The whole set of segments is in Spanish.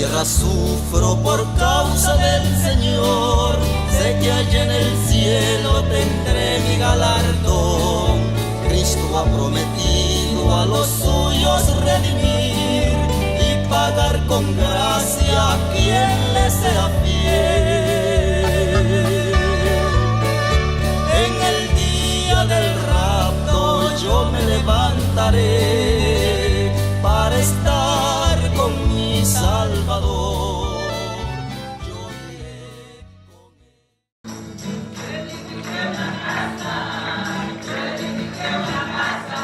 tierra sufro por causa del Señor, sé que allá en el cielo tendré mi galardón. Cristo ha prometido a los suyos redimir y pagar con gracia a quien le sea fiel. En el día del rapto yo me levantaré para estar con mi Salvador. Yo iré con él.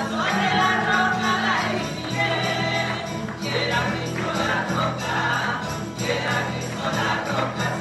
Sobre la roca la edifiqué, quiera Cristo la roca, quiera Cristo la roca.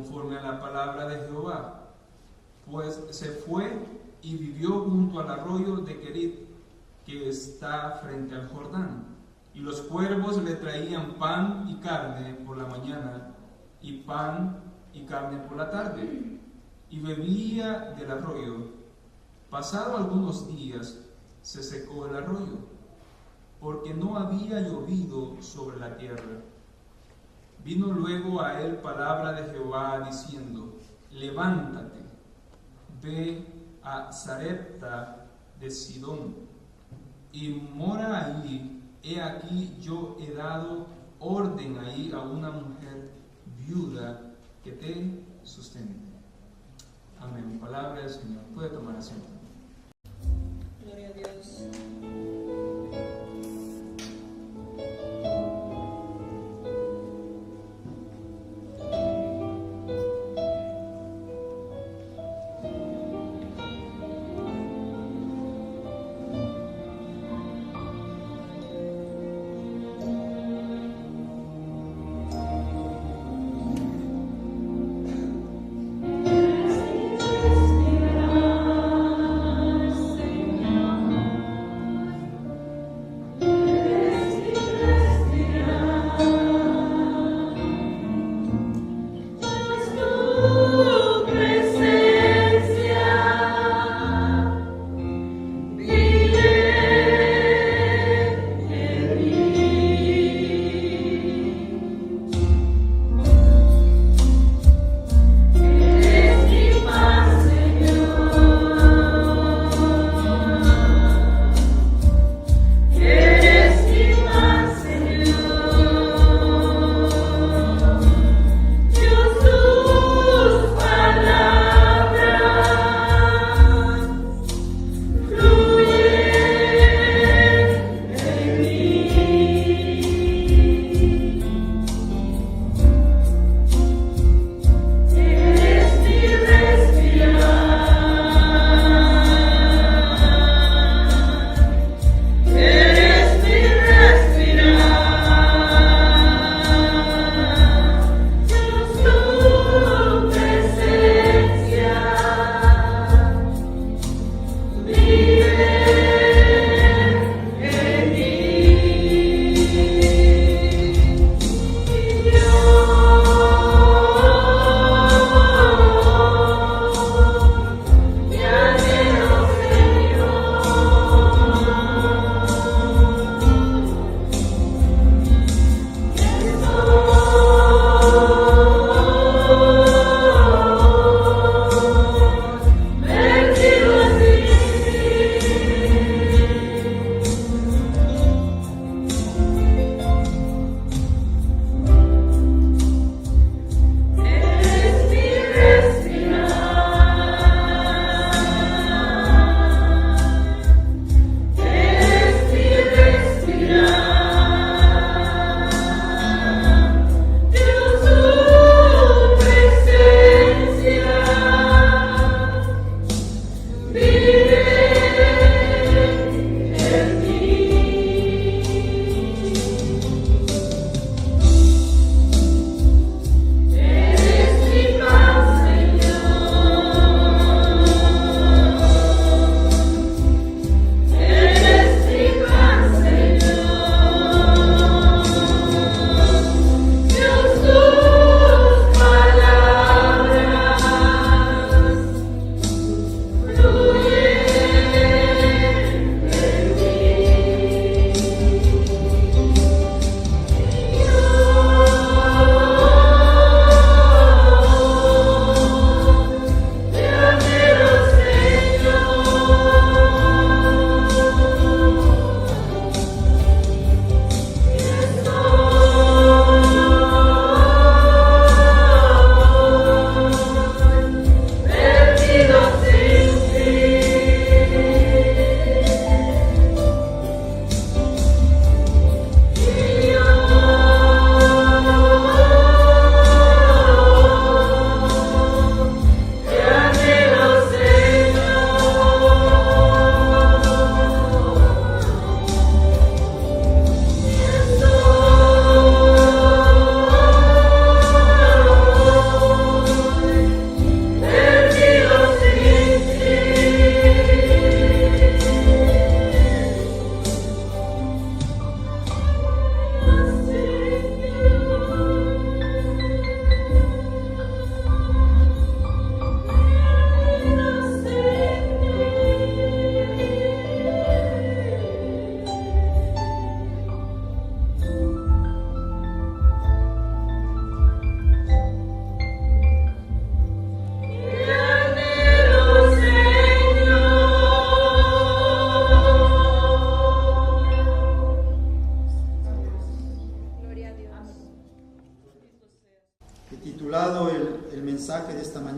conforme a la palabra de Jehová. Pues se fue y vivió junto al arroyo de Querit, que está frente al Jordán. Y los cuervos le traían pan y carne por la mañana, y pan y carne por la tarde, y bebía del arroyo. Pasado algunos días, se secó el arroyo, porque no había llovido sobre la tierra. Vino luego a él palabra de Jehová, diciendo: levántate, ve a Sarepta de Sidón, y mora allí. He aquí yo he dado orden ahí a una mujer viuda que te sustente. Amén. Palabra del Señor. Puede tomar asiento. Gloria a Dios. Señor,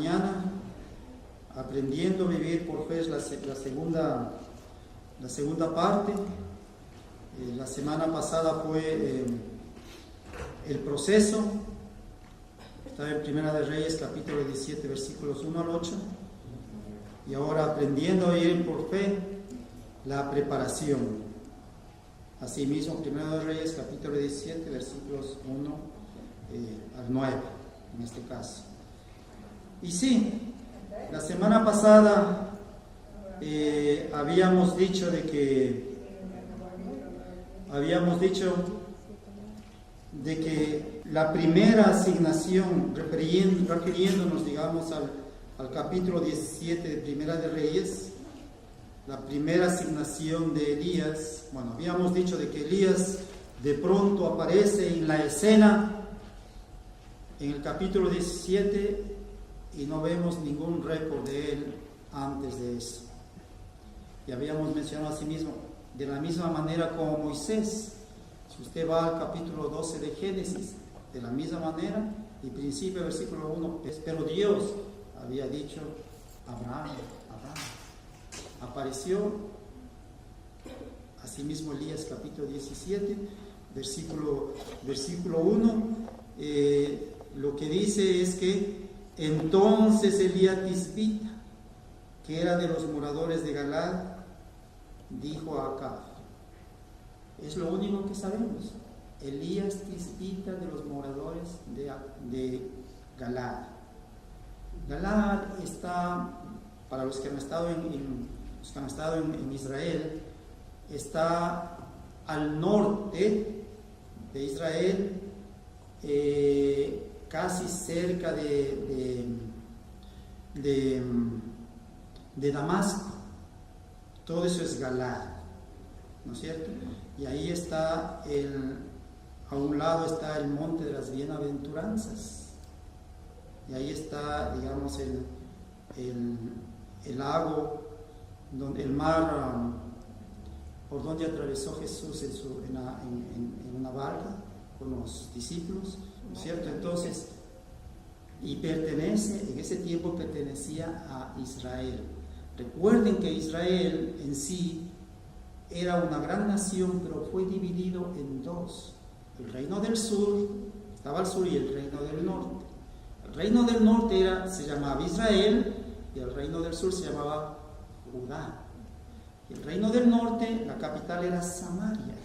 mañana, aprendiendo a vivir por fe, es la segunda parte. La semana pasada fue el proceso. Está en Primera de Reyes, capítulo 17, versículos 1 al 8. Y ahora aprendiendo a vivir por fe, la preparación. Asimismo, Primera de Reyes, capítulo 17, versículos 1 al 9, en este caso. Y sí, la semana pasada habíamos dicho de que la primera asignación, refiriéndonos, digamos, al capítulo 17 de Primera de Reyes, la primera asignación de Elías, bueno, habíamos dicho de que Elías de pronto aparece en la escena en el capítulo 17 y no vemos ningún récord de él antes de eso. Y habíamos mencionado asimismo, de la misma manera como Moisés. Si usted va al capítulo 12 de Génesis, de la misma manera, y principio versículo 1, pero Dios había dicho, Abraham. Apareció, asimismo Elías capítulo 17, versículo 1, lo que dice es que entonces Elías Tisbita, que era de los moradores de Galad, dijo a Acab. Es lo único que sabemos. Elías Tisbita, de los moradores de Galad. Galad está, para los que han estado en Israel, está al norte de Israel, casi cerca de Damasco. Todo eso es Galad, ¿no es cierto? Y ahí está, a un lado está el monte de las bienaventuranzas, y ahí está, digamos, el lago, el mar por donde atravesó Jesús en una barca con los discípulos, ¿no es cierto? Entonces, y en ese tiempo pertenecía a Israel. Recuerden que Israel en sí era una gran nación, pero fue dividido en dos. El reino del sur estaba al sur y el reino del norte. El reino del norte se llamaba Israel y el reino del sur se llamaba Judá. El reino del norte, la capital era Samaria,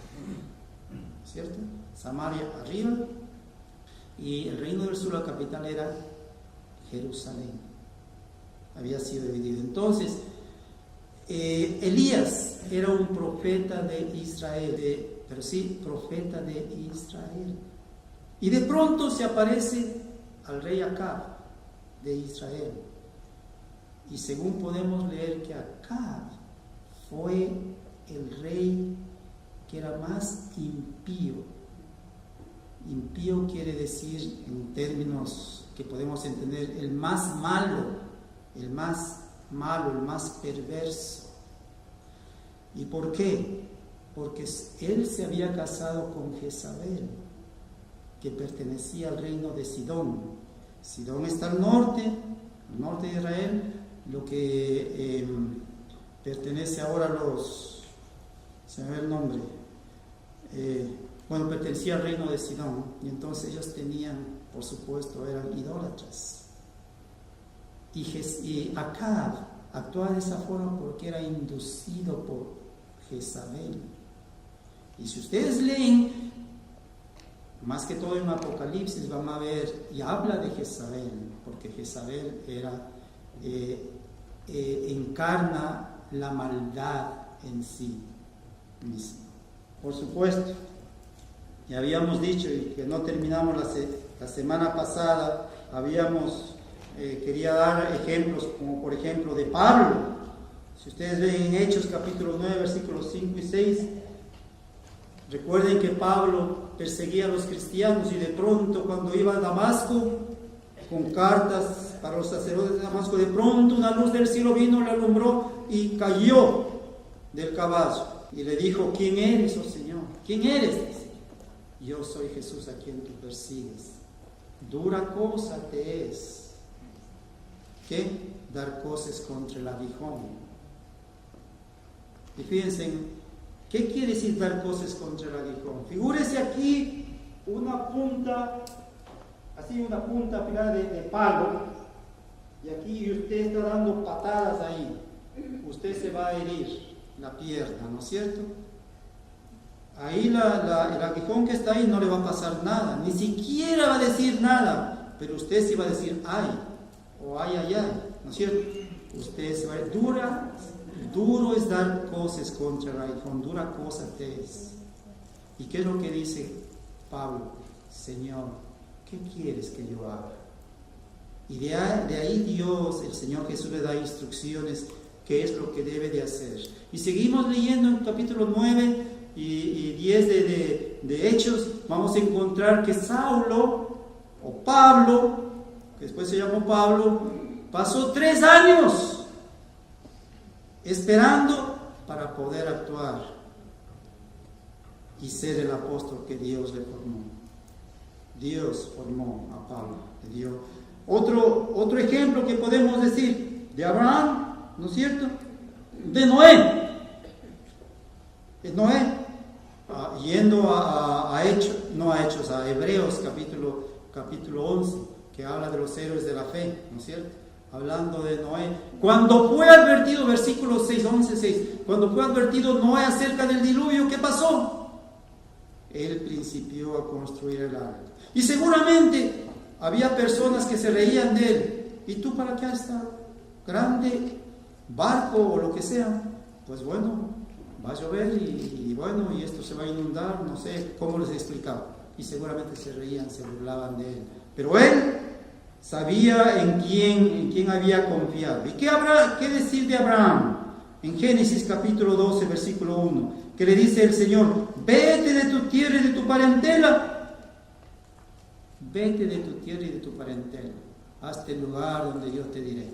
¿cierto? Samaria arriba, y el reino del sur, la capital era Jerusalén. Había sido dividido. Entonces, Elías era un profeta de Israel, profeta de Israel. Y de pronto se aparece al rey Acab de Israel. Y según podemos leer que Acab fue el rey que era más impío. Impío quiere decir, en términos que podemos entender, el más malo, el más perverso. ¿Y por qué? Porque él se había casado con Jezabel, que pertenecía al reino de Sidón. Sidón está al norte de Israel, lo que pertenece ahora a se me ve el nombre, pertenecía al reino de Sidón, y entonces ellos tenían, por supuesto, eran idólatras. Y Acab actuaba de esa forma porque era inducido por Jezabel. Y si ustedes leen, más que todo en Apocalipsis, van a ver, y habla de Jezabel, porque Jezabel encarna la maldad en sí mismo. Por supuesto, ya habíamos dicho, y que no terminamos la semana pasada, quería dar ejemplos, como por ejemplo de Pablo. Si ustedes ven en Hechos capítulo 9, versículos 5 y 6, recuerden que Pablo perseguía a los cristianos, y de pronto cuando iba a Damasco con cartas para los sacerdotes de Damasco, de pronto una luz del cielo vino, le alumbró y cayó del caballo y le dijo: ¿quién eres, oh Señor? ¿Quién eres? Dice: yo soy Jesús a quien tú persigues. Dura cosa te es ¿qué? Dar cosas contra el aguijón. Y fíjense, ¿qué quiere decir dar cosas contra el aguijón? Figúrese aquí una punta, así una punta pegada de palo, y aquí usted está dando patadas ahí. Usted se va a herir la pierna, ¿no es cierto? Ahí el aguijón que está ahí no le va a pasar nada, ni siquiera va a decir nada, pero usted sí va a decir ay, o ay, ay, ay, ¿no es cierto? Usted se va a... Duro es dar cosas contra el aguijón, dura cosa te es. ¿Y qué es lo que dice Pablo? Señor, ¿qué quieres que yo haga? Y de ahí Dios, el Señor Jesús, le da instrucciones qué es lo que debe de hacer. Y seguimos leyendo en capítulo 9 y 10 de Hechos, vamos a encontrar que Saulo, o Pablo, que después se llamó Pablo, pasó 3 años esperando para poder actuar y ser el apóstol que Dios le formó. Dios formó a Pablo, le dio otro ejemplo que podemos decir de Abraham, ¿no es cierto? De Noé. Yendo a Hebreos capítulo 11, que habla de los héroes de la fe, ¿no es cierto? Hablando de Noé. Cuando fue advertido, versículo 11:6, cuando fue advertido Noé acerca del diluvio, ¿qué pasó? Él principió a construir el arca. Y seguramente había personas que se reían de él. ¿Y tú para qué has estado? Grande barco o lo que sea. Pues bueno, va a llover y esto se va a inundar, no sé cómo les explicaba. Y seguramente se reían, se burlaban de él. Pero él sabía en quién había confiado. ¿Y qué decir de Abraham? En Génesis capítulo 12, versículo 1, que le dice el Señor: vete de tu tierra y de tu parentela. Vete de tu tierra y de tu parentela hasta el lugar donde yo te diré.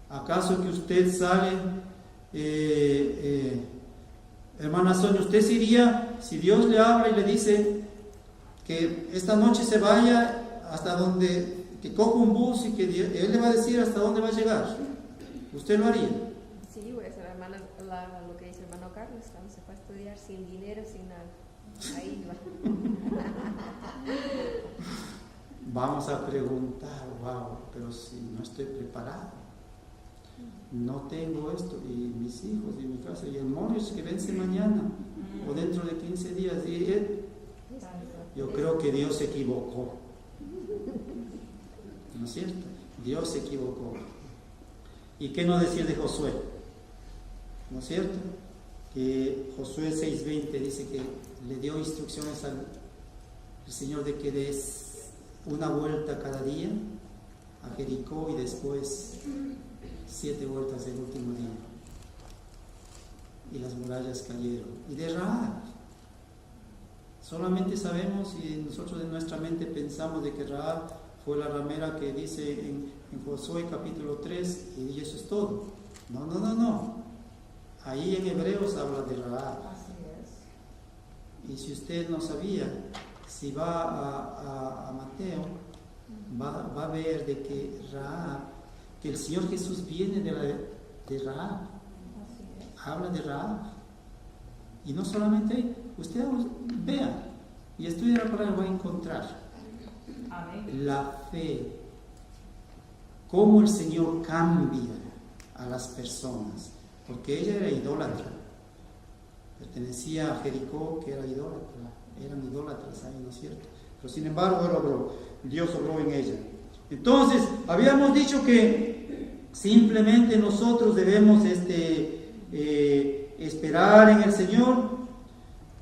¿Acaso que usted sale, hermana Sonia, usted se iría, si Dios le habla y le dice que esta noche se vaya hasta donde, que coja un bus y que Él le va a decir hasta dónde va a llegar? ¿Usted lo haría? Sí, voy a hacer lo que dice el hermano Carlos, cuando se fue a estudiar sin dinero, sin nada. Ahí va. Vamos a preguntar, wow, pero si no estoy preparado, no tengo esto, y mis hijos, y mi casa, y el mortgage que vence mañana, o dentro de 15 días, yo creo que Dios se equivocó. ¿No es cierto? Dios se equivocó. ¿Y qué no decir de Josué? ¿No es cierto? Que Josué 6:20 dice que le dio instrucciones al Señor de que des una vuelta cada día a Jericó y después 7 vueltas el último día. Y las murallas cayeron. Y de Rahab, solamente sabemos, y nosotros en nuestra mente pensamos de que Rahab fue la ramera que dice en Josué capítulo 3, y eso es todo. No. Ahí en Hebreos habla de Rahab. Y si usted no sabía, si va a Mateo, va a ver de que Rahab, que el Señor Jesús viene de Rahab. Habla de Rahab. Y no solamente ahí, usted vea y estudie la palabra, va a encontrar la fe, cómo el Señor cambia a las personas, porque ella era idólatra, pertenecía a Jericó, que era idólatra, eran idólatras ahí, ¿no es cierto? Pero sin embargo Dios obró en ella. Entonces habíamos dicho que simplemente nosotros debemos esperar en el Señor,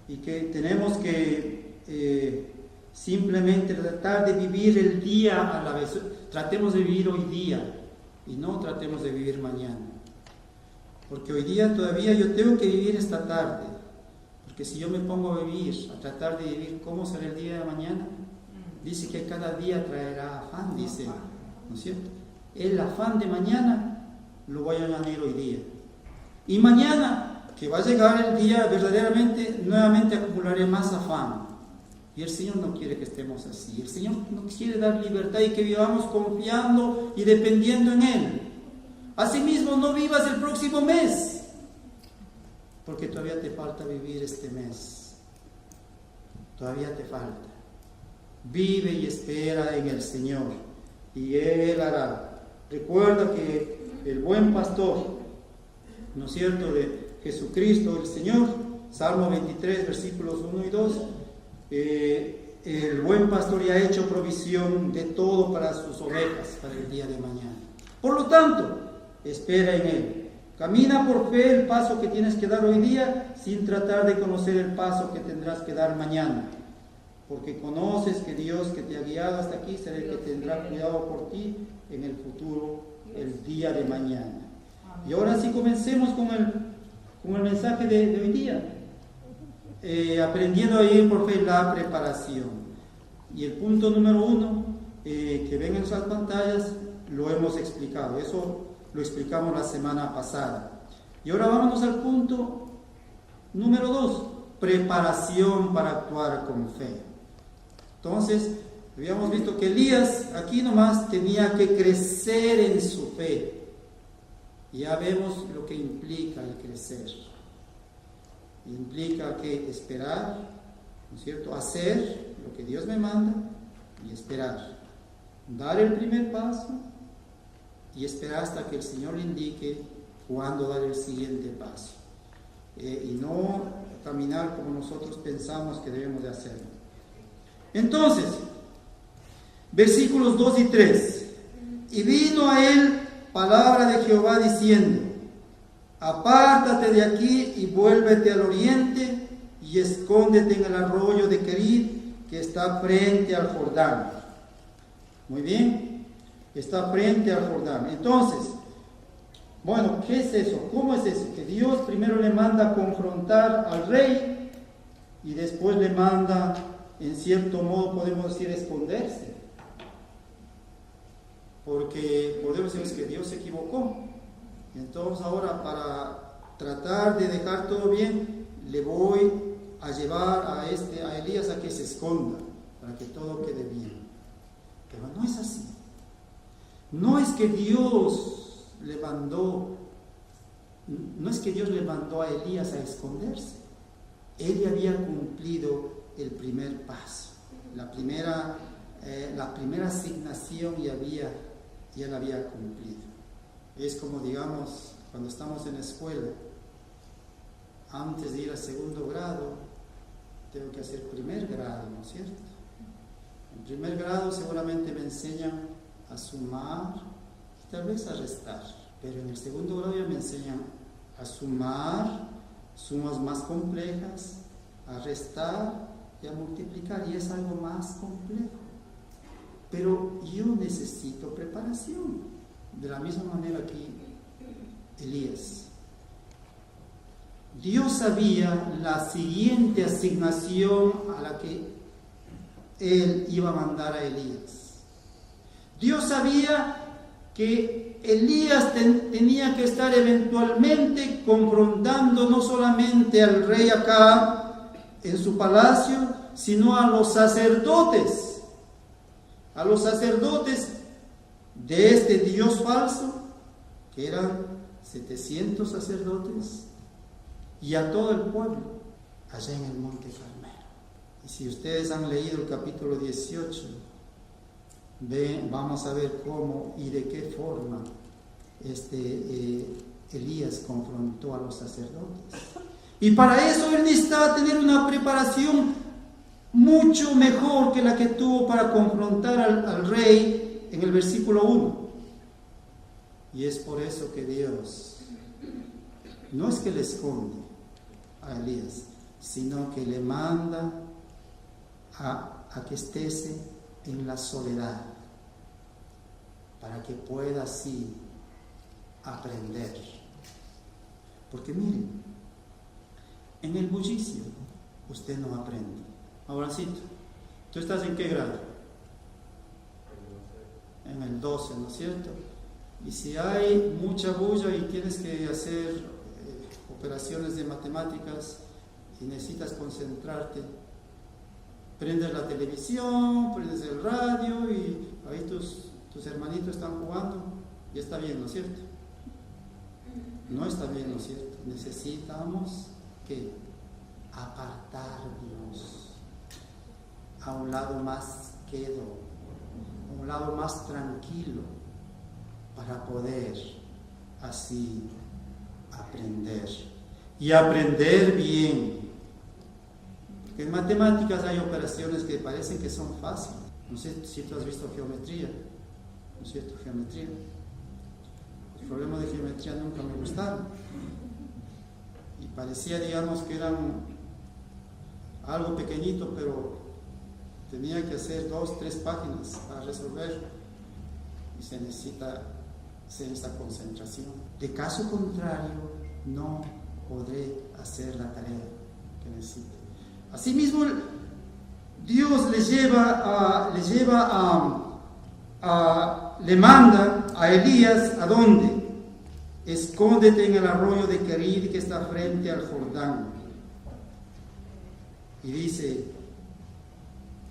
y que tenemos que simplemente tratar de vivir el día a la vez. Tratemos de vivir hoy día y no tratemos de vivir mañana, porque hoy día todavía yo tengo que vivir esta tarde, porque si yo me pongo a vivir, a tratar de vivir cómo será el día de mañana, dice que cada día traerá afán, dice, ¿no es cierto? El afán de mañana lo voy a añadir hoy día, y mañana que va a llegar el día verdaderamente, nuevamente acumularé más afán, Y el Señor no quiere que estemos así. El Señor nos quiere dar libertad y que vivamos confiando y dependiendo en Él. Asimismo, no vivas el próximo mes, porque todavía te falta vivir este mes. Todavía te falta. Vive y espera en el Señor, y Él hará. Recuerda que el buen pastor, ¿no es cierto?, de Jesucristo el Señor, Salmo 23, versículos 1 y 2, el buen pastor ya ha hecho provisión de todo para sus ovejas, para el día de mañana. Por lo tanto, espera en Él. Camina por fe el paso que tienes que dar hoy día, sin tratar de conocer el paso que tendrás que dar mañana. Porque conoces que Dios que te ha guiado hasta aquí será el que tendrá cuidado por ti en el futuro, el día de mañana. Y ahora sí comencemos con el mensaje de hoy día. Aprendiendo a ir por fe, la preparación. Y el punto número 1 que ven en esas pantallas lo hemos explicado. Eso lo explicamos la semana pasada. Y ahora vámonos al punto número 2, preparación para actuar con fe. Entonces, habíamos visto que Elías aquí nomás tenía que crecer en su fe. Ya vemos lo que implica el crecer. Implica que esperar, ¿no es cierto?, hacer lo que Dios me manda y esperar. Dar el primer paso y esperar hasta que el Señor le indique cuándo dar el siguiente paso. Y no caminar como nosotros pensamos que debemos de hacerlo. Entonces, versículos 2 y 3. Y vino a él palabra de Jehová diciendo: apártate de aquí y vuélvete al oriente y escóndete en el arroyo de Querit, que está frente al Jordán. Muy bien, está frente al Jordán. Entonces, bueno, ¿qué es eso? ¿Cómo es eso? Que Dios primero le manda a confrontar al rey y después le manda, en cierto modo podemos decir, esconderse. Porque podemos decir que Dios se equivocó. Entonces ahora, para tratar de dejar todo bien, le voy a llevar a Elías a que se esconda, para que todo quede bien. Pero no es así. No es que Dios le mandó a Elías a esconderse. Él ya había cumplido el primer paso. La primera asignación ya la había cumplido. Es como, digamos, cuando estamos en la escuela, antes de ir al segundo grado, tengo que hacer primer grado, ¿no es cierto? En primer grado seguramente me enseñan a sumar y tal vez a restar, pero en el segundo grado ya me enseñan a sumar, sumas más complejas, a restar y a multiplicar, y es algo más complejo. Pero yo necesito preparación. De la misma manera que Elías. Dios sabía la siguiente asignación a la que Él iba a mandar a Elías. Dios sabía que Elías tenía que estar eventualmente confrontando no solamente al rey Acab en su palacio, sino a los sacerdotes. A los sacerdotes de este Dios falso, que eran 700 sacerdotes, y a todo el pueblo allá en el monte Carmelo. Y si ustedes han leído el capítulo 18, vamos a ver cómo y de qué forma Elías confrontó a los sacerdotes. Y para eso él necesitaba tener una preparación mucho mejor que la que tuvo para confrontar al rey en el versículo 1. Y es por eso que Dios no es que le esconde a Elías, sino que le manda a que esté en la soledad, para que pueda así aprender. Porque miren, en el bullicio usted no aprende. Ahora sí, ¿tú estás en qué grado? En el 12, ¿no es cierto? Y si hay mucha bulla y tienes que hacer operaciones de matemáticas y necesitas concentrarte, Prendes la televisión, prendes el radio y ahí tus hermanitos están jugando y está bien, ¿no es cierto? No está bien, ¿no es cierto? Necesitamos que apartarnos a un lado más quedo, a un lado más tranquilo, para poder así aprender y aprender bien. En matemáticas hay operaciones que parecen que son fáciles. No sé si tú has visto geometría, ¿no es cierto? Geometría. Los problemas de geometría nunca me gustaron. Y parecía, digamos, que eran algo pequeñito, pero tenía que hacer 2, 3 páginas para resolver. Y se necesita esa concentración. De caso contrario, no podré hacer la tarea que necesito. Asimismo, Dios le manda a Elías, ¿a dónde? Escóndete en el arroyo de Kerit que está frente al Jordán. Y dice,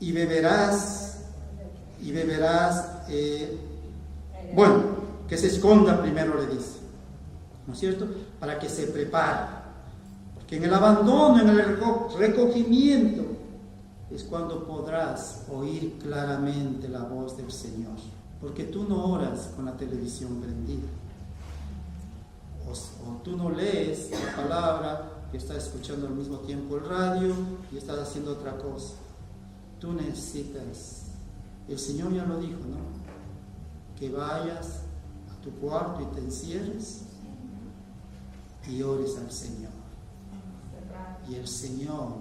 y beberás, bueno, que se esconda primero, le dice, ¿no es cierto? Para que se prepare. Porque en el abandono, en el recogimiento, es cuando podrás oír claramente la voz del Señor. Porque tú no oras con la televisión prendida. O tú no lees la palabra, que estás escuchando al mismo tiempo el radio y estás haciendo otra cosa. Tú necesitas, el Señor ya lo dijo, ¿no? Que vayas a tu cuarto y te encierres y ores al Señor. Y el Señor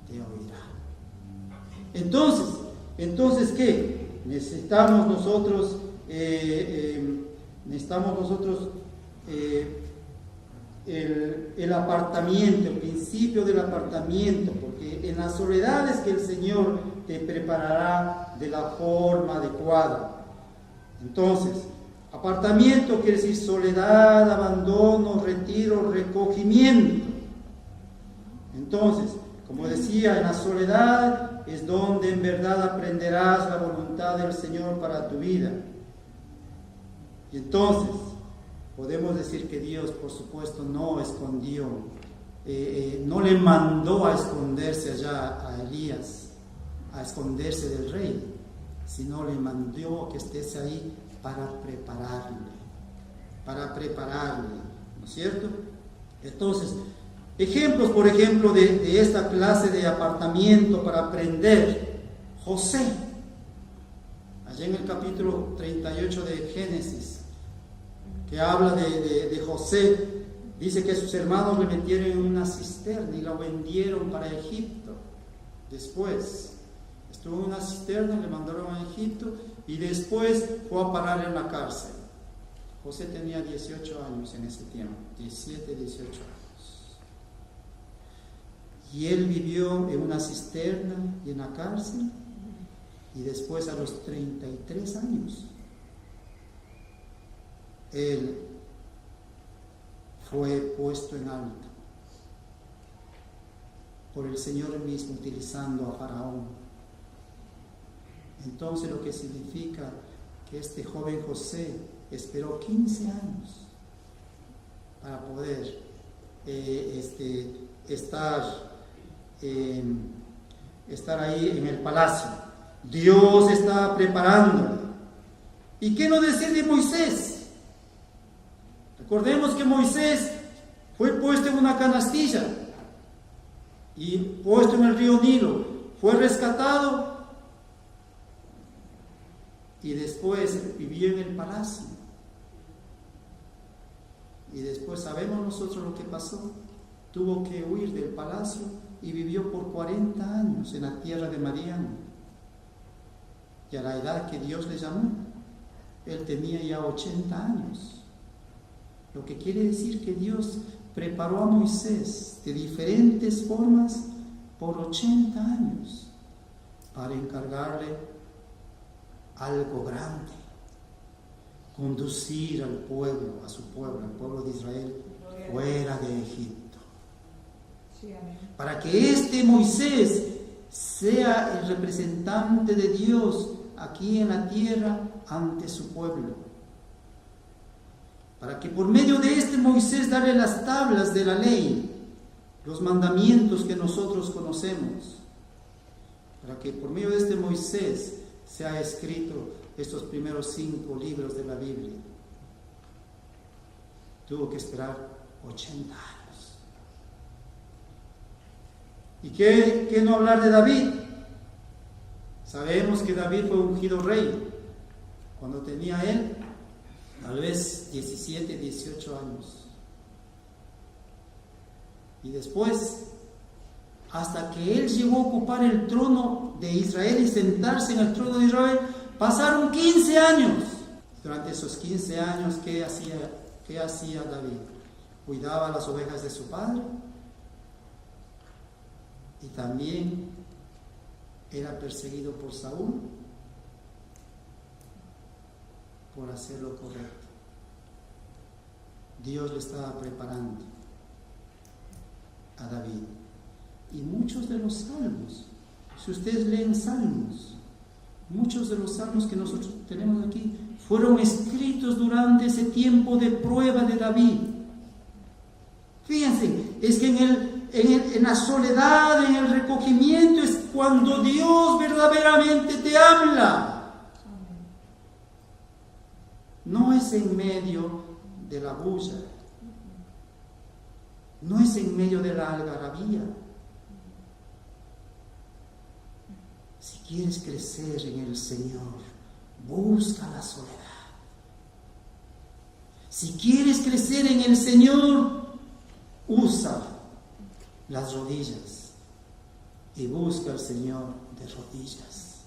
te oirá. Entonces ¿qué? Necesitamos nosotros el apartamiento, el principio del apartamiento, porque en la soledad es que el Señor te preparará de la forma adecuada. Entonces, apartamiento quiere decir soledad, abandono, retiro, recogimiento. Entonces, como decía, en la soledad es donde en verdad aprenderás la voluntad del Señor para tu vida. Y entonces, podemos decir que Dios, por supuesto, no escondió, no le mandó a esconderse allá a Elías, a esconderse del rey, sino le mandó que estés ahí para prepararle, ¿no es cierto? Entonces, ejemplos, por ejemplo, de esta clase de apartamiento para aprender. José, allá en el capítulo 38 de Génesis, que habla de José, dice que sus hermanos le metieron en una cisterna y lo vendieron para Egipto. Después estuvo en una cisterna, le mandaron a Egipto y después fue a parar en la cárcel. José tenía 18 años en ese tiempo, 17, 18 años. Y él vivió en una cisterna y en la cárcel, y después a los 33 años él fue puesto en alto por el Señor mismo, utilizando a Faraón. Entonces, lo que significa que este joven José esperó 15 años para poder estar ahí en el palacio. Dios estaba preparándolo. ¿Y qué no decir de Moisés? Recordemos que Moisés fue puesto en una canastilla y puesto en el río Nilo, fue rescatado y después vivió en el palacio. Y después sabemos nosotros lo que pasó. Tuvo que huir del palacio y vivió por 40 años en la tierra de Madián. Y a la edad que Dios le llamó, él tenía ya 80 años. Lo que quiere decir que Dios preparó a Moisés de diferentes formas por 80 años para encargarle algo grande: conducir al pueblo, al pueblo de Israel, fuera de Egipto. Para que este Moisés sea el representante de Dios aquí en la tierra ante su pueblo. Para que por medio de este Moisés darle las tablas de la ley, los mandamientos que nosotros conocemos. Para que por medio de este Moisés se ha escrito estos primeros 5 libros de la Biblia. Tuvo que esperar 80 años. ¿Y qué no hablar de David? Sabemos que David fue ungido rey cuando tenía él tal vez 17, 18 años. Y después, hasta que él llegó a ocupar el trono de Israel y sentarse en el trono de Israel, pasaron 15 años. Durante esos 15 años, ¿qué hacía David? Cuidaba las ovejas de su padre y también era perseguido por Saúl por hacer lo correcto. Dios le estaba preparando a David. Y muchos de los salmos, si ustedes leen salmos, muchos de los salmos que nosotros tenemos aquí fueron escritos durante ese tiempo de prueba de David. Fíjense, es que en la soledad, en el recogimiento, es cuando Dios verdaderamente te habla. No es en medio de la bulla, no es en medio de la algarabía. Si quieres crecer en el Señor, busca la soledad. Si quieres crecer en el Señor, usa las rodillas y busca al Señor de rodillas,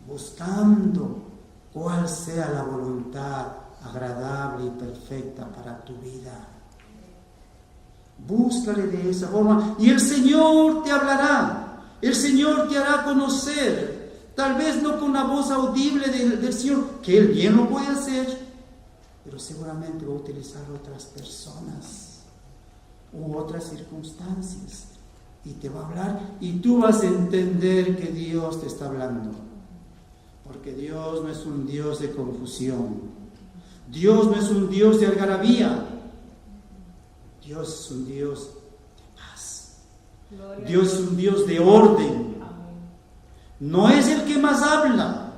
buscando cuál sea la voluntad agradable y perfecta para tu vida. Búscale de esa forma y el Señor te hablará, el Señor te hará conocer, tal vez no con la voz audible del Señor, que Él bien lo puede hacer, pero seguramente va a utilizar otras personas u otras circunstancias y te va a hablar y tú vas a entender que Dios te está hablando, porque Dios no es un Dios de confusión, Dios no es un Dios de algarabía, Dios es un Dios de paz, Dios es un Dios de orden. No es el que más habla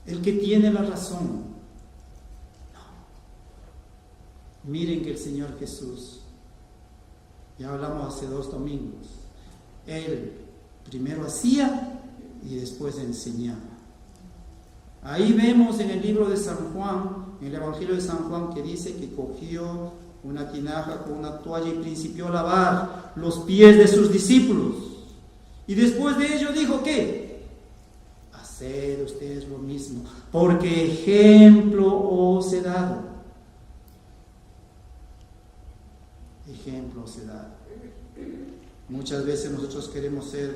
el que tiene la razón. Miren que el Señor Jesús, ya hablamos hace 2 domingos, Él primero hacía y después enseñaba. Ahí vemos en el libro de San Juan, en el Evangelio de San Juan, que dice que cogió una tinaja con una toalla y principió a lavar los pies de sus discípulos. Y después de ello dijo, ¿qué? Haced ustedes lo mismo, porque ejemplo os he dado. Ejemplo se da. Muchas veces nosotros queremos ser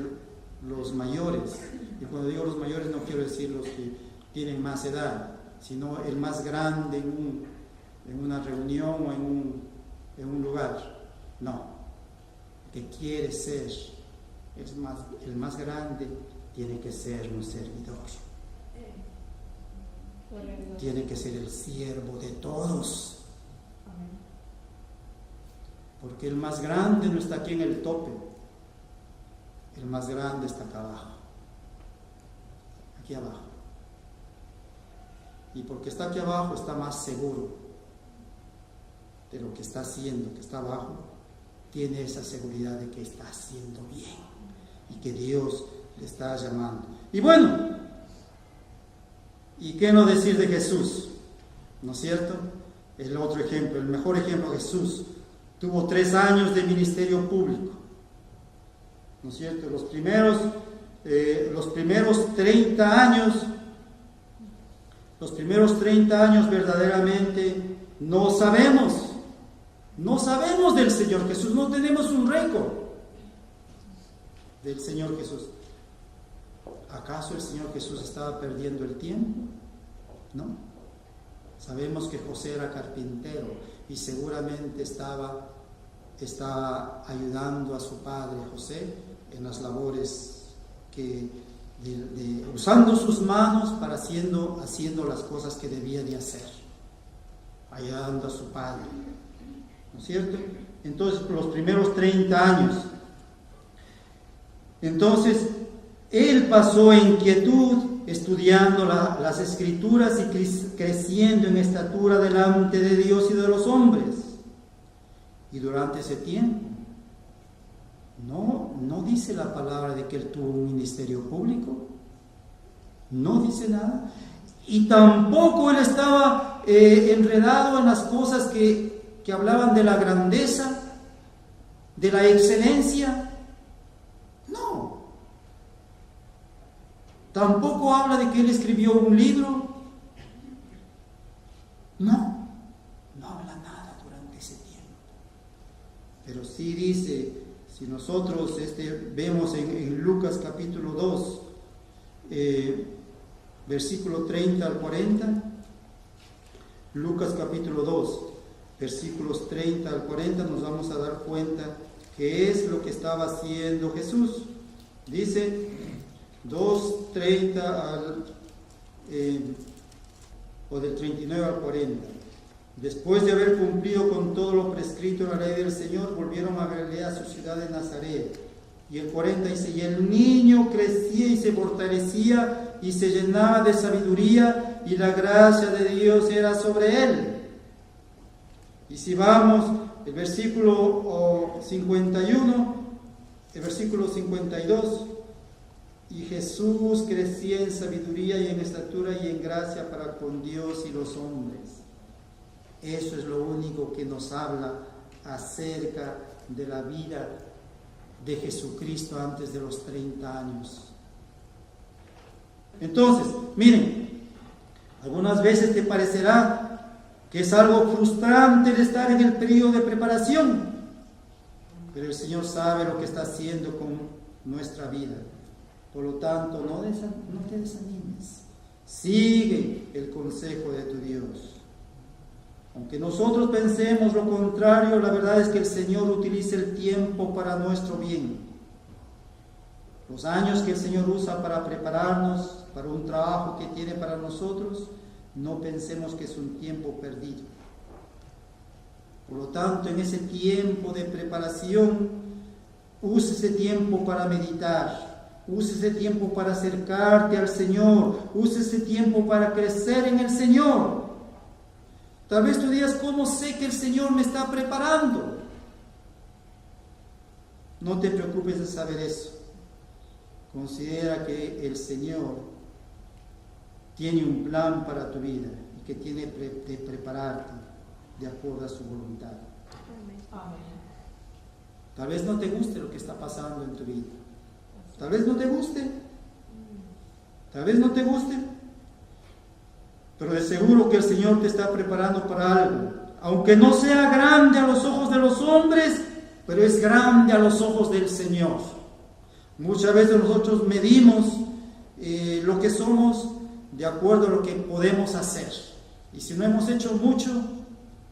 los mayores, y cuando digo los mayores no quiero decir los que tienen más edad, sino el más grande en una reunión o en un lugar. No, que quiere ser el más grande tiene que ser un servidor, tiene que ser el siervo de todos. Porque el más grande no está aquí en el tope, el más grande está acá abajo, aquí abajo. Y porque está aquí abajo está más seguro de lo que está haciendo, que está abajo, tiene esa seguridad de que está haciendo bien y que Dios le está llamando. Y bueno, ¿y qué no decir de Jesús? ¿No es cierto? El otro ejemplo, el mejor ejemplo, Jesús. Tuvo 3 años de ministerio público, ¿no es cierto? Los primeros 30 años verdaderamente no sabemos del Señor Jesús, no tenemos un récord del Señor Jesús. ¿Acaso el Señor Jesús estaba perdiendo el tiempo? No. Sabemos que José era carpintero y seguramente estaba estaba ayudando a su padre José en las labores usando sus manos para haciendo las cosas que debía de hacer, ayudando a su padre, ¿no es cierto? Entonces, por los primeros 30 años. Entonces, él pasó en quietud, estudiando las Escrituras y creciendo en estatura delante de Dios y de los hombres. Y durante ese tiempo, no dice la palabra de que él tuvo un ministerio público, no dice nada, y tampoco él estaba enredado en las cosas que hablaban de la grandeza, de la excelencia. No. Tampoco habla de que él escribió un libro. No habla nada durante ese tiempo. Pero sí dice, si nosotros vemos en Lucas capítulo 2, versículo 30 al 40, Lucas capítulo 2, versículos 30 al 40, nos vamos a dar cuenta qué es lo que estaba haciendo Jesús. Dice 2:30 o del 39 al 40. Después de haber cumplido con todo lo prescrito en la ley del Señor, volvieron a Galilea, a su ciudad de Nazaret. Y el 40 dice, y el niño crecía y se fortalecía y se llenaba de sabiduría, y la gracia de Dios era sobre él. Y si vamos, el versículo 51, el versículo 52, y Jesús crecía en sabiduría y en estatura y en gracia para con Dios y los hombres. Eso es lo único que nos habla acerca de la vida de Jesucristo antes de los 30 años. Entonces, miren, algunas veces te parecerá que es algo frustrante el estar en el periodo de preparación, pero el Señor sabe lo que está haciendo con nuestra vida. Por lo tanto, no te desanimes. Sigue el consejo de tu Dios. Aunque nosotros pensemos lo contrario, la verdad es que el Señor utiliza el tiempo para nuestro bien. Los años que el Señor usa para prepararnos para un trabajo que tiene para nosotros, no pensemos que es un tiempo perdido. Por lo tanto, en ese tiempo de preparación, use ese tiempo para meditar, use ese tiempo para acercarte al Señor, use ese tiempo para crecer en el Señor. Tal vez tú digas, ¿cómo sé que el Señor me está preparando? No te preocupes de saber eso. Considera que el Señor tiene un plan para tu vida y que tiene de prepararte de acuerdo a su voluntad. Amén. Tal vez no te guste lo que está pasando en tu vida. Tal vez no te guste. Tal vez no te guste. Pero de seguro que el Señor te está preparando para algo. Aunque no sea grande a los ojos de los hombres, pero es grande a los ojos del Señor. Muchas veces nosotros medimos lo que somos de acuerdo a lo que podemos hacer. Y si no hemos hecho mucho,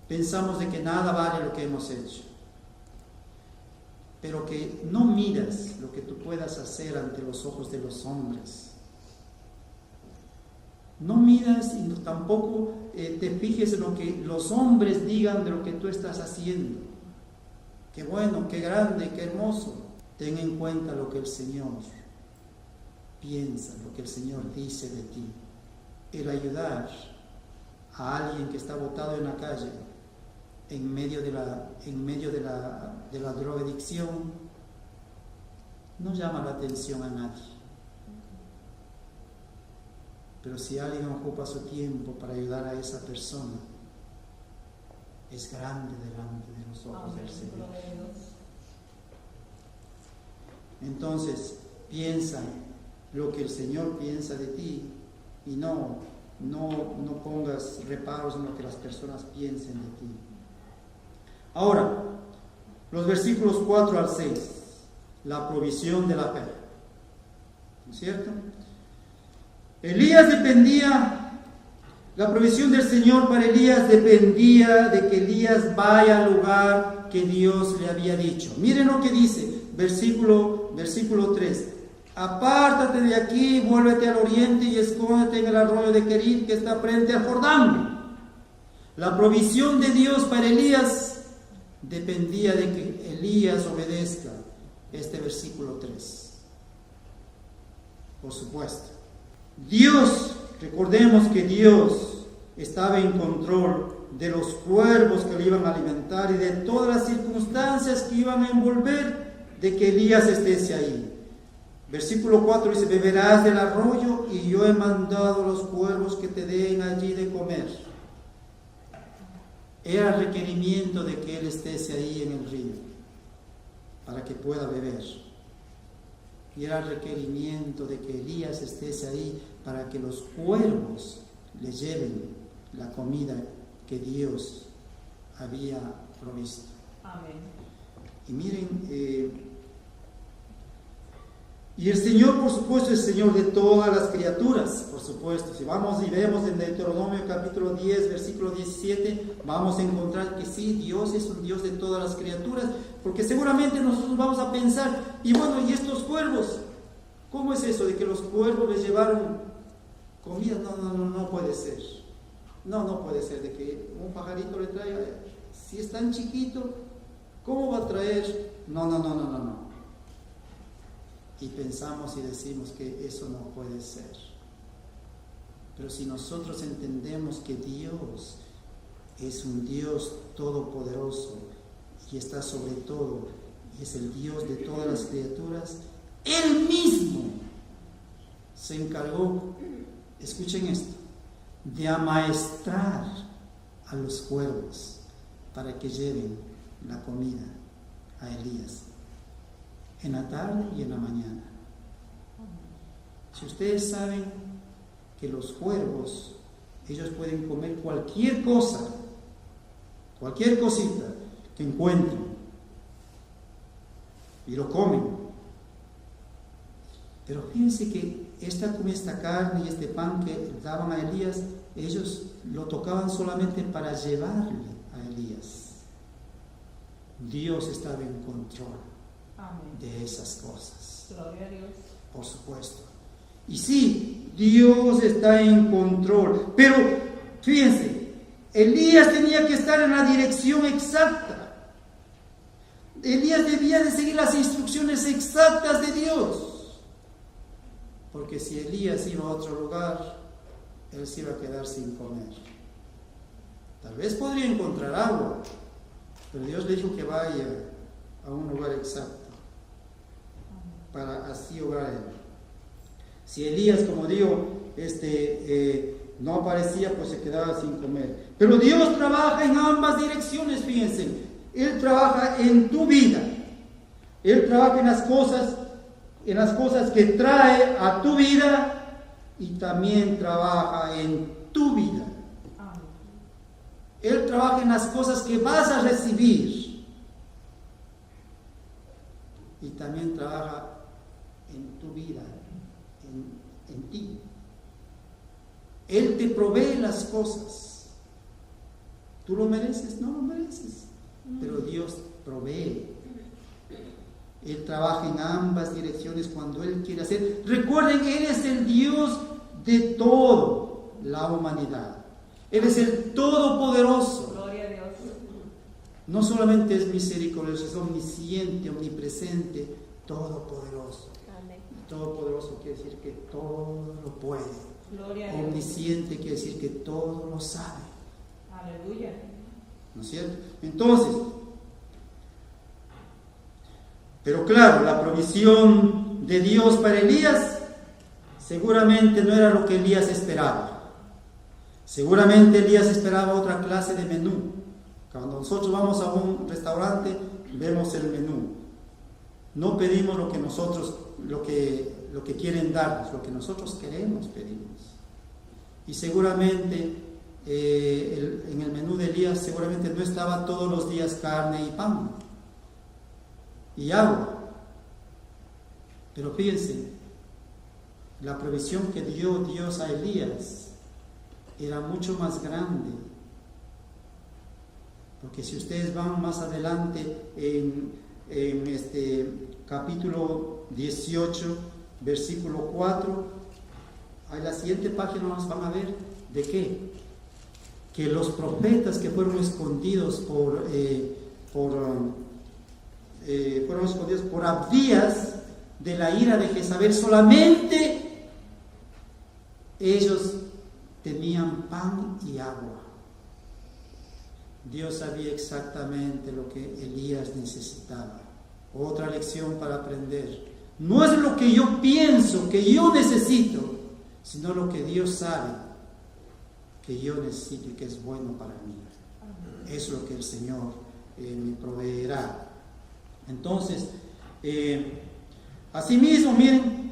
pensamos de que nada vale lo que hemos hecho. Pero que no miras lo que tú puedas hacer ante los ojos de los hombres. No miras y tampoco te fijes en lo que los hombres digan de lo que tú estás haciendo. Qué bueno, qué grande, qué hermoso. Ten en cuenta lo que el Señor piensa, lo que el Señor dice de ti. El ayudar a alguien que está botado en la calle, en medio de la drogadicción, no llama la atención a nadie. Pero si alguien ocupa su tiempo para ayudar a esa persona, es grande delante de los ojos del Señor. Entonces, piensa lo que el Señor piensa de ti y no pongas reparos en lo que las personas piensen de ti. Ahora, los versículos 4 al 6, la provisión de la fe. ¿No es cierto? Elías dependía La provisión del Señor para Elías dependía de que Elías vaya al lugar que Dios le había dicho. Miren lo que dice, versículo 3. Apártate de aquí, vuélvete al oriente y escóndete en el arroyo de Querit que está frente al Jordán. La provisión de Dios para Elías dependía de que Elías obedezca este versículo 3. Por supuesto. Dios, recordemos que Dios estaba en control de los cuervos que le iban a alimentar y de todas las circunstancias que iban a envolver de que Elías esté ahí. Versículo 4 dice, beberás del arroyo y yo he mandado a los cuervos que te den allí de comer. Era el requerimiento de que él esté ahí en el río para que pueda beber. Y era el requerimiento de que Elías esté ahí para que los cuervos le lleven la comida que Dios había provisto. Amén. Y miren, y el Señor, por supuesto, es el Señor de todas las criaturas, por supuesto. Si vamos y vemos en Deuteronomio capítulo 10, versículo 17, vamos a encontrar que sí, Dios es un Dios de todas las criaturas, porque seguramente nosotros vamos a pensar, y bueno, ¿y estos cuervos? ¿Cómo es eso de que los cuervos les llevaron comida? No puede ser. No puede ser de que un pajarito le traiga, si es tan chiquito, ¿cómo va a traer? No. Y pensamos y decimos que eso no puede ser. Pero si nosotros entendemos que Dios es un Dios todopoderoso y está sobre todo, y es el Dios de todas las criaturas, Él mismo se encargó, escuchen esto, de amaestrar a los cuervos para que lleven la comida a Elías en la tarde y en la mañana. Si ustedes saben que los cuervos, ellos pueden comer cualquier cosa, cualquier cosita que encuentren, y lo comen. Pero fíjense que esta carne y este pan que daban a Elías, ellos lo tocaban solamente para llevarle a Elías. Dios estaba en control. Amén. De esas cosas. Gloria a Dios. Por supuesto. Y sí, Dios está en control. Pero fíjense, Elías tenía que estar en la dirección exacta. Elías debía de seguir las instrucciones exactas de Dios. Porque si Elías iba a otro lugar, él se iba a quedar sin comer. Tal vez podría encontrar agua, pero Dios le dijo que vaya a un lugar exacto para así obrar él. Si Elías, como digo, no aparecía, pues se quedaba sin comer. Pero Dios trabaja en ambas direcciones, fíjense. Él trabaja en tu vida. Él trabaja en las cosas que trae a tu vida y también trabaja en tu vida. Él trabaja en las cosas que vas a recibir y también trabaja en tu vida, en ti. Él te provee las cosas. ¿Tú lo mereces? No lo mereces, pero Dios provee. Él trabaja en ambas direcciones cuando Él quiere hacer. Recuerden que Él es el Dios de toda la humanidad. Él es el Todopoderoso. Gloria a Dios. No solamente es misericordioso, es omnisciente, omnipresente, todopoderoso. Amén. Todopoderoso quiere decir que todo lo puede. Gloria a Dios. Omnisciente quiere decir que todo lo sabe. Aleluya. ¿No es cierto? Entonces, pero claro, la provisión de Dios para Elías seguramente no era lo que Elías esperaba. Seguramente Elías esperaba otra clase de menú. Cuando nosotros vamos a un restaurante, vemos el menú. No pedimos lo que nosotros, lo que quieren darnos, lo que nosotros queremos pedimos. Y seguramente en el menú de Elías seguramente no estaba todos los días carne y pan y agua. Pero fíjense, la provisión que dio Dios a Elías era mucho más grande. Porque si ustedes van más adelante en este capítulo 18, versículo 4, en la siguiente página nos van a ver de qué. Que los profetas que fueron escondidos fueron escondidos por Abdías de la ira de Jezabel, solamente ellos tenían pan y agua. Dios sabía exactamente lo que Elías necesitaba. Otra lección para aprender. No es lo que yo pienso, que yo necesito, sino lo que Dios sabe que yo necesito y que es bueno para mí. Es lo que el Señor me proveerá. Entonces, asimismo, miren,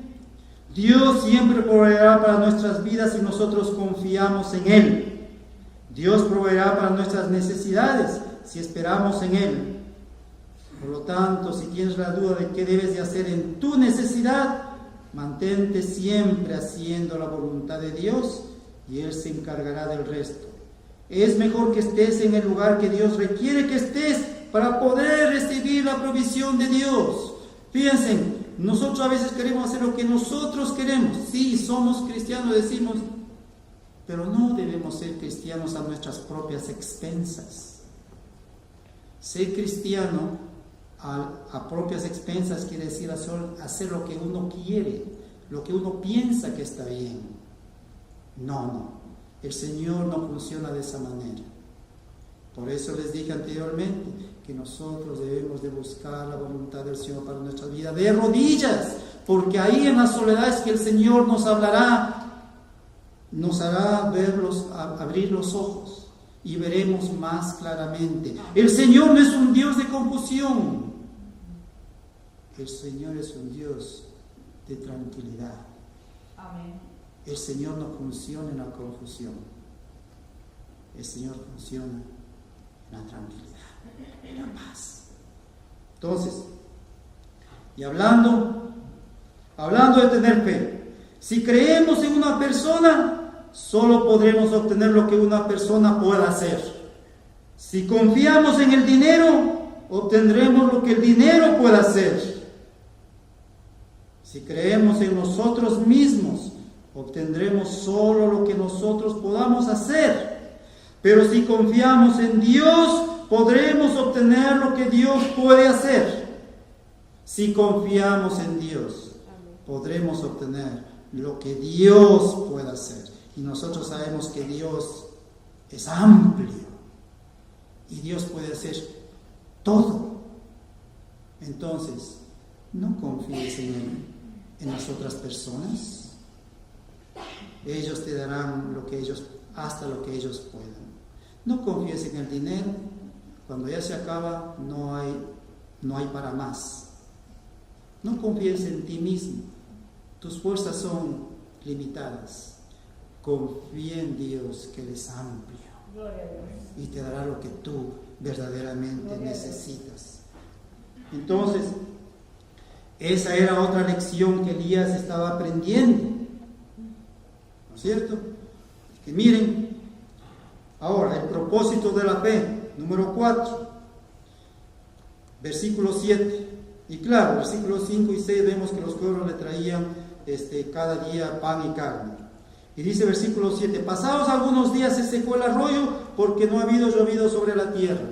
Dios siempre proveerá para nuestras vidas si nosotros confiamos en Él. Dios proveerá para nuestras necesidades si esperamos en Él. Por lo tanto, si tienes la duda de qué debes de hacer en tu necesidad, mantente siempre haciendo la voluntad de Dios y Él se encargará del resto. Es mejor que estés en el lugar que Dios requiere que estés para poder recibir la provisión de Dios. Fíjense, nosotros a veces queremos hacer lo que nosotros queremos. Sí, somos cristianos, decimos, pero no debemos ser cristianos a nuestras propias expensas. Ser cristiano a propias expensas quiere decir hacer lo que uno quiere, lo que uno piensa que está bien. No, el Señor no funciona de esa manera. Por eso les dije anteriormente que nosotros debemos de buscar la voluntad del Señor para nuestra vida de rodillas, porque ahí en la soledad es que el Señor nos hablará, nos hará abrir los ojos y veremos más claramente. El Señor no es un Dios de confusión, el Señor es un Dios de tranquilidad. Amén. El Señor no funciona en la confusión, el Señor funciona en la tranquilidad, en la paz. Entonces, y hablando de tener fe, si creemos en una persona, solo podremos obtener lo que una persona pueda hacer. Si confiamos en el dinero, obtendremos lo que el dinero pueda hacer. Si creemos en nosotros mismos, obtendremos solo lo que nosotros podamos hacer. Pero si confiamos en Dios, podremos obtener lo que Dios puede hacer. Si confiamos en Dios, podremos obtener lo que Dios puede hacer. Y nosotros sabemos que Dios es amplio y Dios puede hacer todo. Entonces, no confíes en las otras personas. Ellos te darán hasta lo que ellos puedan. No confíes en el dinero. Cuando ya se acaba, no hay para más. No confíes en ti mismo. Tus fuerzas son limitadas. Confía en Dios, que Él es amplio. Gloria a Dios. Y te dará lo que tú verdaderamente necesitas. Entonces, esa era otra lección que Elías estaba aprendiendo. ¿No es cierto? Que miren, ahora el propósito de la fe, número 4, versículo 7. Y claro, versículos 5 y 6 vemos que los pueblos le traían cada día pan y carne. Y dice versículo 7, pasados algunos días se secó el arroyo porque no ha habido llovido sobre la tierra.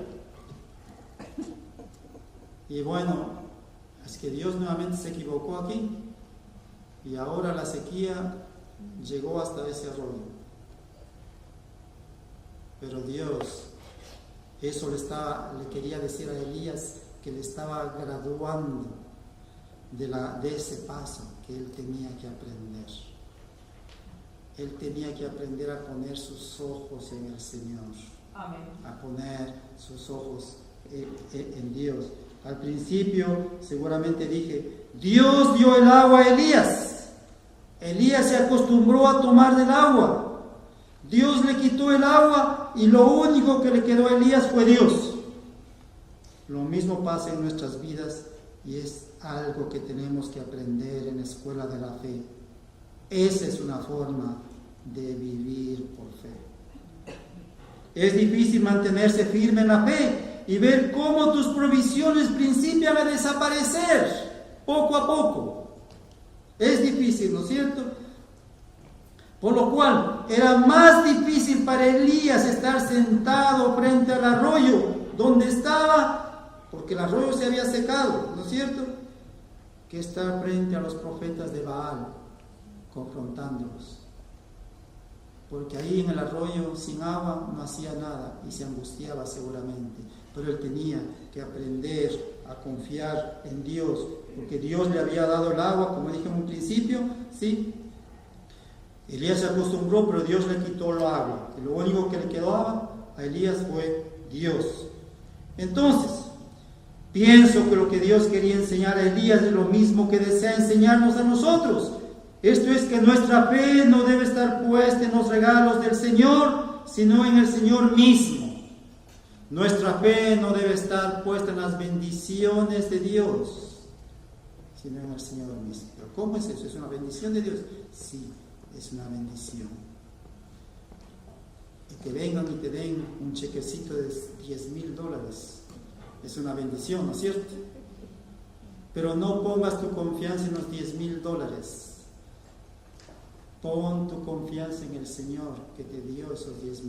Y bueno, es que Dios nuevamente se equivocó aquí y ahora la sequía llegó hasta ese arroyo. Pero Dios, eso le quería decir a Elías, que le estaba graduando de ese paso que él tenía que aprender. Él tenía que aprender a poner sus ojos en el Señor. Amén. A poner sus ojos en Dios. Al principio seguramente dije, Dios dio el agua a Elías. Elías se acostumbró a tomar del agua. Dios le quitó el agua y lo único que le quedó a Elías fue Dios. Lo mismo pasa en nuestras vidas y es algo que tenemos que aprender en la escuela de la fe. Esa es una forma de vivir por fe. Es difícil mantenerse firme en la fe y ver cómo tus provisiones principian a desaparecer poco a poco. Es difícil, ¿no es cierto? Por lo cual era más difícil para Elías estar sentado frente al arroyo donde estaba, porque el arroyo se había secado, ¿no es cierto?, que estar frente a los profetas de Baal, confrontándolos. Porque ahí en el arroyo, sin agua, no hacía nada y se angustiaba seguramente. Pero él tenía que aprender a confiar en Dios, porque Dios le había dado el agua, como dije en un principio, ¿sí? Elías se acostumbró, pero Dios le quitó el agua. Y lo único que le quedaba a Elías fue Dios. Entonces, pienso que lo que Dios quería enseñar a Elías es lo mismo que desea enseñarnos a nosotros. Esto es que nuestra fe no debe estar puesta en los regalos del Señor, sino en el Señor mismo. Nuestra fe no debe estar puesta en las bendiciones de Dios, sino en el Señor mismo. ¿Pero cómo es eso? ¿Es una bendición de Dios? Sí, es una bendición. Y que vengan y te den un chequecito de $10,000 es una bendición, ¿no es cierto? Pero no pongas tu confianza en los $10,000. Pon tu confianza en el Señor que te dio esos $10,000,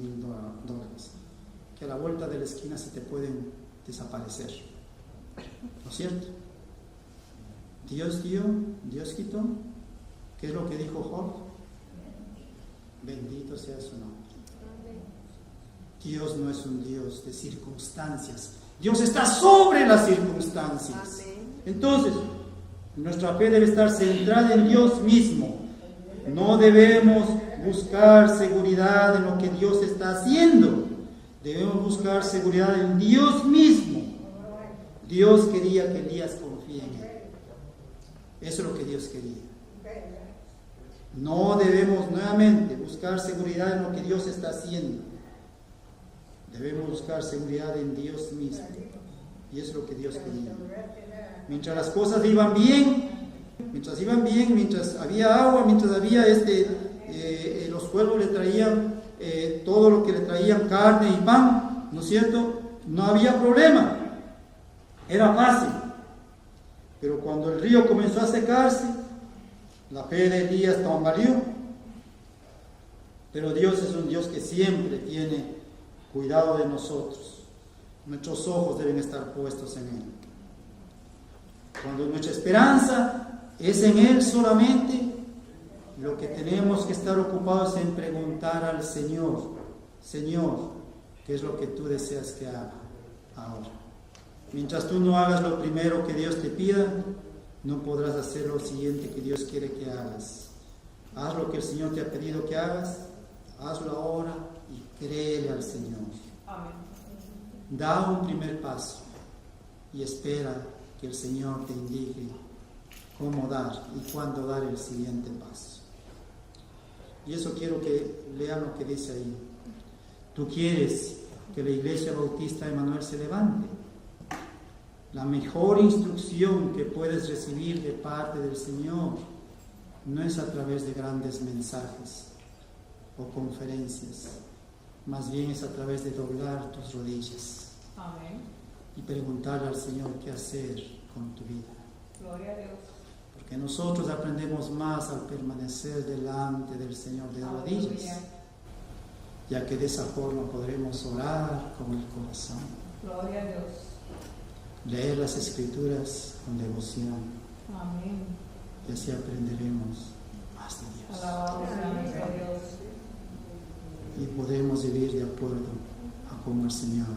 que a la vuelta de la esquina se te pueden desaparecer, ¿no es cierto? Dios dio, Dios quitó. ¿Qué es lo que dijo Job? Bendito sea su nombre. Dios no es un Dios de circunstancias. Dios está sobre las circunstancias. Entonces, nuestra fe debe estar centrada en Dios mismo. No debemos buscar seguridad en lo que Dios está haciendo. Debemos buscar seguridad en Dios mismo. Dios quería que Elías confíe en Él. Eso es lo que Dios quería. No debemos nuevamente buscar seguridad en lo que Dios está haciendo. Debemos buscar seguridad en Dios mismo. Y eso es lo que Dios quería. Mientras las cosas iban bien, mientras había agua, mientras había los pueblos le traían todo lo que le traían, carne y pan, ¿no es cierto? No había problema, era fácil. Pero cuando el río comenzó a secarse, la fe de Elías tambaleó. Pero Dios es un Dios que siempre tiene cuidado de nosotros. Nuestros ojos deben estar puestos en Él. Cuando nuestra esperanza es en Él solamente, lo que tenemos que estar ocupados en preguntar al Señor: Señor, ¿qué es lo que tú deseas que haga ahora? Mientras tú no hagas lo primero que Dios te pida, no podrás hacer lo siguiente que Dios quiere que hagas. Haz lo que el Señor te ha pedido que hagas, hazlo ahora y créele al Señor. Amén. Da un primer paso y espera que el Señor te indique cómo dar y cuándo dar el siguiente paso. Y eso quiero que lean lo que dice ahí. Tú quieres que la Iglesia Bautista Emanuel se levante. La mejor instrucción que puedes recibir de parte del Señor no es a través de grandes mensajes o conferencias, más bien es a través de doblar tus rodillas. Amén. Y preguntarle al Señor qué hacer con tu vida. Gloria a Dios. Porque nosotros aprendemos más al permanecer delante del Señor de rodillas, Aleluya. ya que de esa forma podremos orar con el corazón, Gloria a Dios. leer las Escrituras con devoción, Amén. y así aprenderemos más de Dios. Alabado sea nuestro Dios. Y podremos vivir de acuerdo a cómo el Señor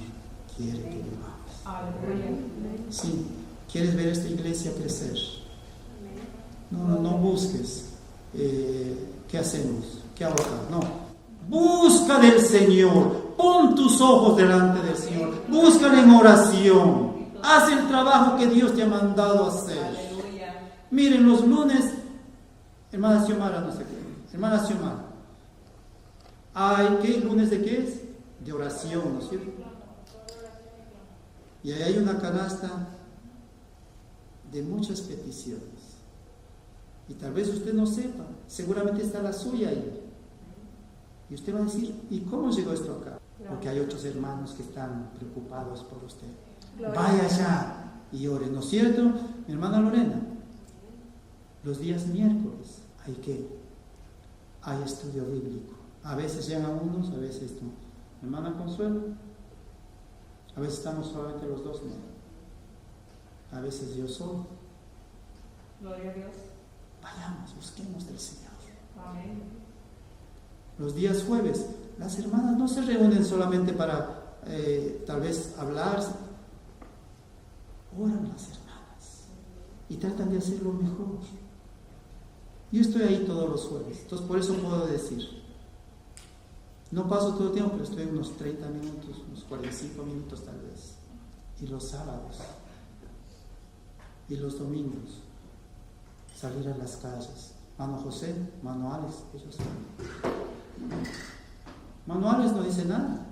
quiere que vivamos. Aleluya. Sí, ¿quieres ver esta iglesia crecer? No busques qué hacemos, qué hago acá. No, busca del Señor, pon tus ojos delante del Señor, búscale en oración, haz el trabajo que Dios te ha mandado a hacer. Aleluya. Miren, los lunes, hermana Xiomara, no sé qué, hermana Xiomara, ¿qué lunes de qué es? De oración, ¿no es cierto? Y ahí hay una canasta de muchas peticiones. Y tal vez usted no sepa, seguramente está la suya ahí. Y usted va a decir, ¿y cómo llegó esto acá? Porque hay otros hermanos que están preocupados por usted. Gloria. Vaya allá y ore, ¿no es cierto? Mi hermana Lorena, los días miércoles hay estudio bíblico. A veces llegan unos, a veces no. Mi hermana Consuelo, a veces estamos solamente los dos, ¿no? A veces yo solo. Gloria a Dios. Vayamos, busquemos del Señor. Amén. Los días jueves, las hermanas no se reúnen solamente para tal vez hablar, oran las hermanas y tratan de hacerlo mejor. Yo estoy ahí todos los jueves, entonces por eso puedo decir, no paso todo el tiempo, pero estoy unos 30 minutos, unos 45 minutos tal vez. Y los sábados y los domingos, salir a las calles. Mano José, Mano Alex, ellos saben. Mano Alex no dice nada.